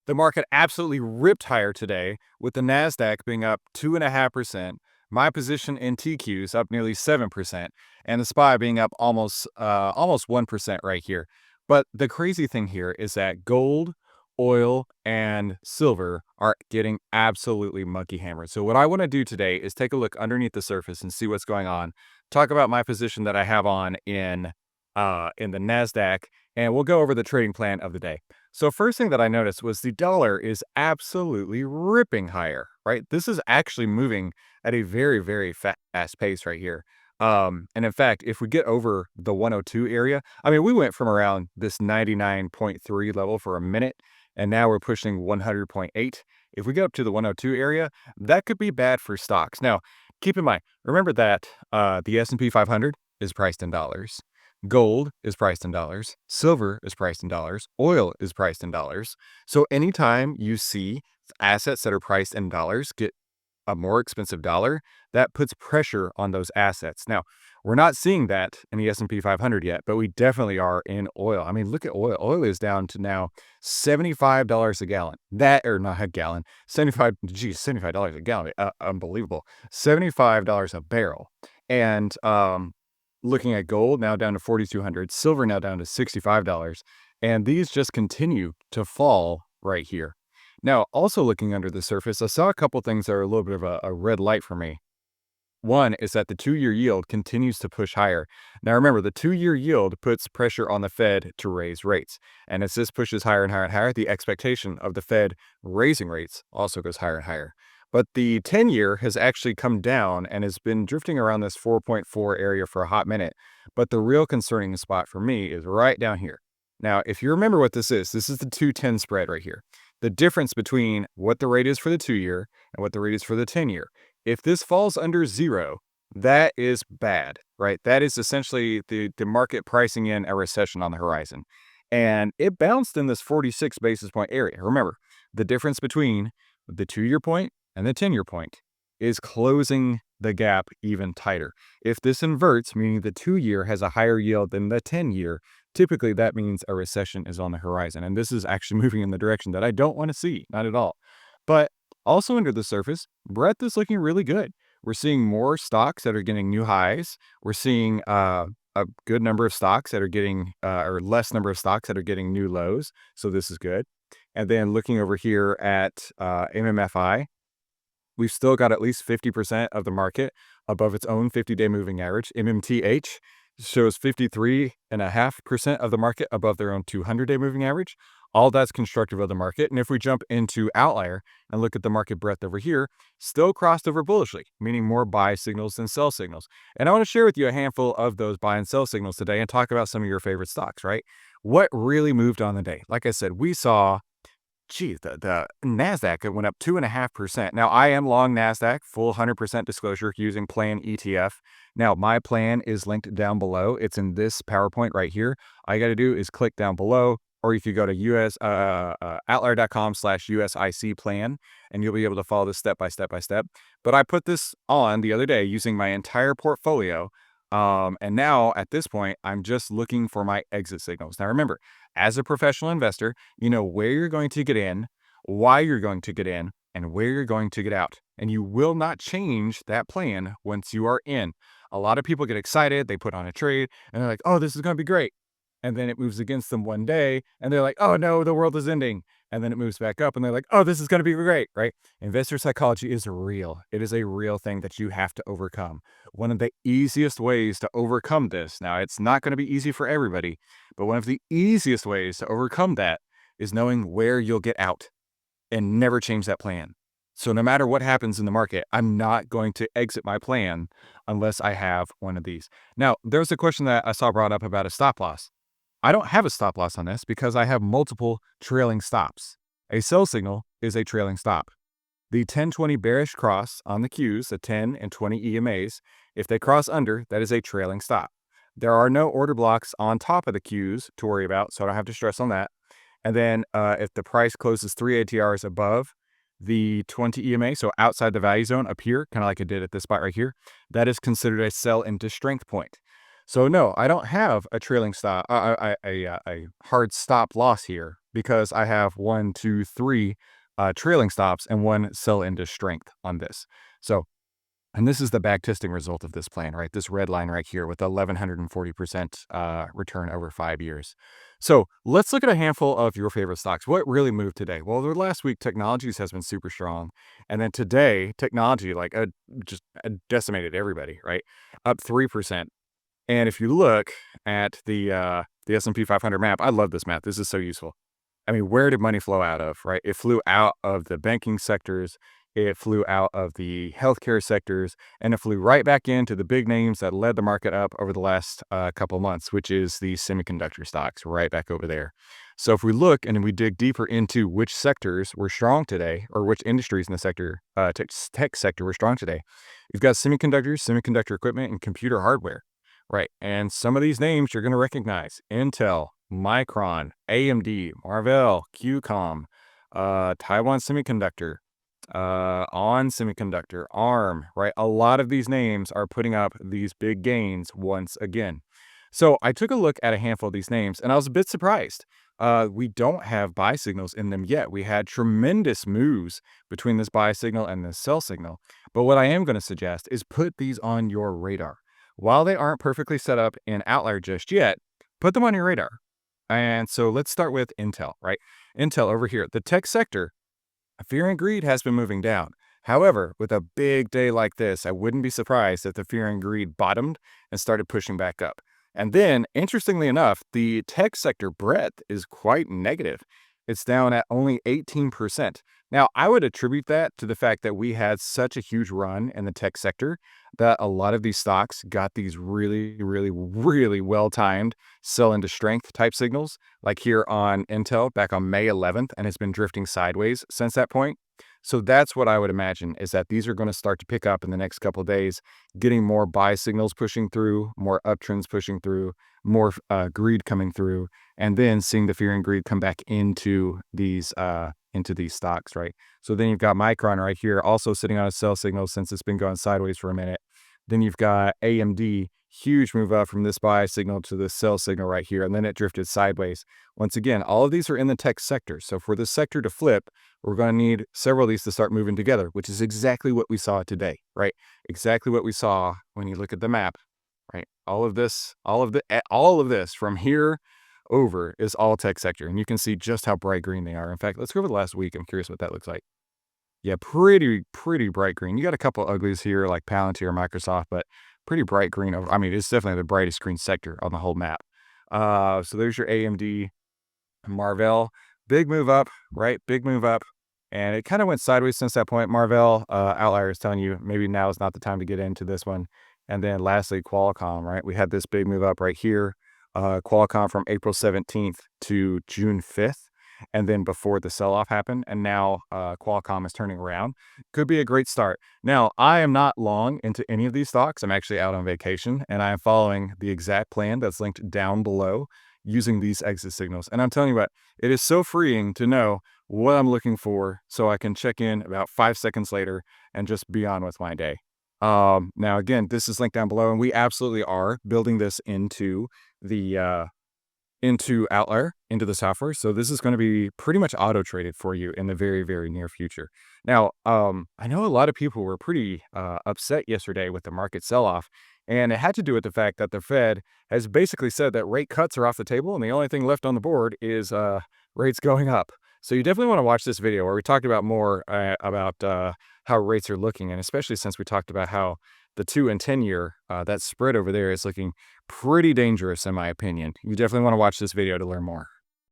The market absolutely ripped higher today, with the Nasdaq being up 2.5%, my position in TQs up nearly 7%, and the SPY being up almost 1% right here. But the crazy thing here is that gold, oil, and silver are getting absolutely monkey hammered. So what I want to do today is take a look underneath the surface and see what's going on. Talk about my position that I have on in the Nasdaq, and we'll go over the trading plan of the day. So first thing that I noticed was the dollar is absolutely ripping higher, right? This is actually moving at a very, very fast pace right here. And in fact, if we get over the 102 area, I mean, we went from around this 99.3 level for a minute, and now we're pushing 100.8. If we get up to the 102 area, that could be bad for stocks. Now, keep in mind, remember that the S&P 500 is priced in dollars. Gold is priced in dollars. Silver is priced in dollars. Oil is priced in dollars. So anytime you see assets that are priced in dollars get a more expensive dollar, that puts pressure on those assets. Now, we're not seeing that in the S&P 500 yet, but we definitely are in oil. I mean, look at oil. Oil is down to now $75 a gallon. That, or not a gallon, $75 a gallon. Unbelievable. $75 a barrel. And looking at gold now down to 4,200, silver now down to $65, and these just continue to fall right here. Now, also looking under the surface, I saw a couple things that are a little bit of a red light for me. One is that the 2-year yield continues to push higher. Now, remember, the 2-year yield puts pressure on the Fed to raise rates. And as this pushes higher and higher and higher, the expectation of the Fed raising rates also goes higher and higher. But the 10-year has actually come down and has been drifting around this 4.4 area for a hot minute. But the real concerning spot for me is right down here. Now, if you remember what this is the 2-10 spread right here. The difference between what the rate is for the 2-year and what the rate is for the 10-year. If this falls under 0, that is bad, right? That is essentially the market pricing in a recession on the horizon. And it bounced in this 46 basis point area. Remember, the difference between the 2-year point and the 10-year point is closing the gap even tighter. If this inverts, meaning the 2-year has a higher yield than the 10-year, typically that means a recession is on the horizon. And this is actually moving in the direction that I don't want to see, not at all. But also under the surface, breadth is looking really good. We're seeing more stocks that are getting new highs. We're seeing a good number of stocks that are getting, or less number of stocks that are getting new lows. So this is good. And then looking over here at MMFI, we've still got at least 50% of the market above its own 50-day moving average. MMTH shows 53.5% of the market above their own 200-day moving average. All that's constructive of the market. And if we jump into OVTLYR and look at the market breadth over here, still crossed over bullishly, meaning more buy signals than sell signals. And I want to share with you a handful of those buy and sell signals today and talk about some of your favorite stocks, right? What really moved on the day? Like I said, we saw the Nasdaq, it went up 2.5%. Now, I am long Nasdaq, full 100% disclosure using Plan ETF. Now, my plan is linked down below. It's in this PowerPoint right here. All you got to do is click down below, or if you go to ATRs.com/USIC plan, and you'll be able to follow this step by step by step. But I put this on the other day using my entire portfolio. And now at this point, I'm just looking for my exit signals. Now, remember, as a professional investor, you know where you're going to get in, why you're going to get in, and where you're going to get out. And you will not change that plan once you are in. A lot of people get excited, they put on a trade, and they're like, oh, this is going to be great. And then it moves against them one day, and they're like, oh no, the world is ending. And then it moves back up, and they're like, oh, this is going to be great, right? Investor psychology is real. It is a real thing that you have to overcome. One of the easiest ways to overcome this, now it's not going to be easy for everybody, but one of the easiest ways to overcome that is knowing where you'll get out and never change that plan. So no matter what happens in the market, I'm not going to exit my plan unless I have one of these. Now, there's a question that I saw brought up about a stop loss. I don't have a stop loss on this because I have multiple trailing stops. A sell signal is a trailing stop. The 10-20 bearish cross on the Qs, the 10 and 20 EMAs, if they cross under, that is a trailing stop. There are no order blocks on top of the Qs to worry about, so I don't have to stress on that. And then if the price closes 3 ATRs above the 20 EMA, so outside the value zone up here, kind of like it did at this spot right here, that is considered a sell into strength point. So no, I don't have a trailing stop, a hard stop loss here because I have one, two, three trailing stops and one sell into strength on this. So, and this is the back testing result of this plan, right? This red line right here with 1140% return over 5 years. So let's look at a handful of your favorite stocks. What really moved today? Well, the last week, technologies has been super strong. And then today, technology just decimated everybody, right? Up 3%. And if you look at the S&P 500 map, I love this map. This is so useful. I mean, where did money flow out of, right? It flew out of the banking sectors, it flew out of the healthcare sectors, and it flew right back into the big names that led the market up over the last couple months, which is the semiconductor stocks, right back over there. So if we look and we dig deeper into which sectors were strong today, or which industries in the sector, tech sector were strong today, you've got semiconductors, semiconductor equipment, and computer hardware. Right, and some of these names you're going to recognize: Intel, Micron, AMD, Marvell, QCOM, Taiwan Semiconductor, On Semiconductor, ARM, right? A lot of these names are putting up these big gains once again. So I took a look at a handful of these names, and I was a bit surprised. We don't have buy signals in them yet. We had tremendous moves between this buy signal and this sell signal. But what I am going to suggest is put these on your radar. While they aren't perfectly set up in OVTLYR just yet, put them on your radar. And so let's start with Intel, right? Intel over here, the tech sector, fear and greed has been moving down. However, with a big day like this, I wouldn't be surprised if the fear and greed bottomed and started pushing back up. And then, interestingly enough, the tech sector breadth is quite negative. It's down at only 18%. Now, I would attribute that to the fact that we had such a huge run in the tech sector that a lot of these stocks got these really, really, really well-timed sell into strength type signals, like here on Intel back on May 11th, and it's been drifting sideways since that point. So that's what I would imagine, is that these are going to start to pick up in the next couple of days, getting more buy signals pushing through, more uptrends pushing through, more greed coming through, and then seeing the fear and greed come back into these stocks, right? So then you've got Micron right here, also sitting on a sell signal since it's been going sideways for a minute. Then you've got AMD, huge move up from this buy signal to the sell signal right here, and then it drifted sideways. Once again, all of these are in the tech sector. So for this sector to flip, we're going to need several of these to start moving together, which is exactly what we saw today, right? Exactly what we saw when you look at the map, right? All of this from here over is all tech sector, and you can see just how bright green they are. In fact, let's go over the last week. I'm curious what that looks like. Yeah, pretty bright green. You got a couple uglies here like Palantir, Microsoft, but pretty bright green. I mean, it's definitely the brightest green sector on the whole map. So there's your AMD, Marvell, big move up, right? Big move up. And it kind of went sideways since that point. Marvell, OVTLYR is telling you maybe now is not the time to get into this one. And then lastly, Qualcomm, right? We had this big move up right here. Qualcomm from April 17th to June 5th. And then before the sell-off happened, and now Qualcomm is turning around. Could be a great start. Now, I am not long into any of these stocks. I'm actually out on vacation, and I am following the exact plan that's linked down below using these exit signals. And I'm telling you what, it is so freeing to know what I'm looking for so I can check in about 5 seconds later and just be on with my day. Now, again, this is linked down below, and we absolutely are building this into the into OVTLYR, into the software. So this is going to be pretty much auto traded for you in the very, very near future. Now, I know a lot of people were pretty upset yesterday with the market sell-off, and it had to do with the fact that the Fed has basically said that rate cuts are off the table, and the only thing left on the board is rates going up. So you definitely want to watch this video where we talked about more about how rates are looking, and especially since we talked about how the 2 and 10 year, that spread over there is looking pretty dangerous in my opinion. You definitely want to watch this video to learn more.